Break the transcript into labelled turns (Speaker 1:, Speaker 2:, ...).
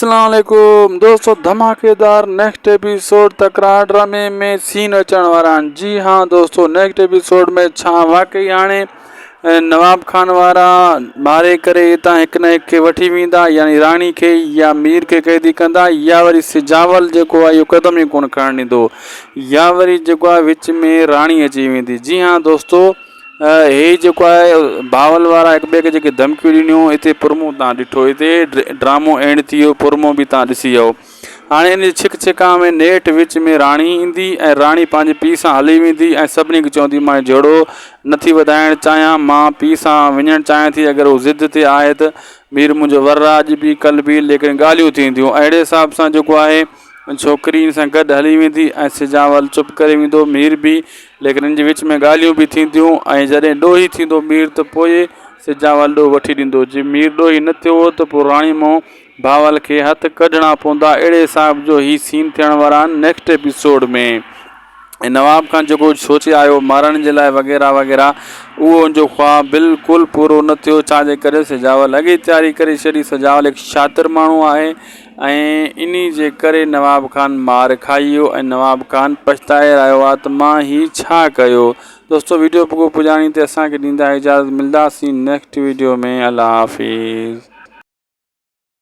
Speaker 1: अस्सलाम वालेकुम दोस्तों, धमाकेदार नेक्स्ट एपिसोड तकरार ड्रामे में सीन अचण वारा। जी हाँ दोस्तों, नेक्स्ट एपिसोड में छा वाकई हाणे नवाब खान वारा मारे करे हितां हिक न हिक खे वठी वेंदा, यानी राणी खे या मीर खे कैदी कंदा, या वरी सिजावल जेको आहे इहो कदम ई कोन खणण ॾींदो, या वरी जेको आहे विच में राणी अची वेंदी। जी हाँ दोस्तों, हे जेको आहे बावल वारा हिक ॿिए खे जेके धमकियूं ॾिनियूं, हिते पुरमो तव्हां ॾिठो, हिते ड्रामो एंड थी वियो, पुरमो बि तव्हां ॾिसी वियो। हाणे इन छिक छिका में नेठि विच में राणी ईंदी ऐं राणी पंहिंजे पीउ सां हली वेंदी ऐं सभिनी खे चवंदी मां जोड़ो नथी वधाइणु चाहियां, मां पीउ सां वञणु चाहियां थी, अगरि उहो ज़िद ते आहे त मीर मुंहिंजो वर अॼु बि कल्ह बि, लेकिन ॻाल्हियूं थींदियूं। अहिड़े हिसाब सां जेको आहे छोकिरी सां गॾु हली वेंदी ऐं सिजावल चुप करे वेंदो, मीर बि, लेकिन इन जे विच में ॻाल्हियूं बि थींदियूं। ऐं जॾहिं ॾोही थींदो मीर त पोइ सिजावल ॾोह वठी ॾींदो, जे मीर ॾोही न थियो त पोइ राणी मां बावल खे हथ कढणा पवंदा। अहिड़े हिसाब जो ही सीन थियण वारा आहिनि नेक्स्ट एपिसोड में। ऐं नवाब खान जेको सोचे आयो मारण जे लाइ वग़ैरह वग़ैरह, उहो उनजो ख़्वाबु बिल्कुलु पूरो न थियो। छाजे करे सिजावल अॻे तयारी करे छॾी, सिजावल हिकु शातिर माण्हू आहे ऐं इन्ही जे करे नवाब खान मार खाई वियो ऐं नवाब खान पछताए रहियो आहे त मां ही छा कयो। दोस्तों वीडियो पुॼाणी ते असांखे ॾींदा इजाज़त, मिलंदासीं नेक्स्ट वीडियो में। अल्लाह हाफ़िज़।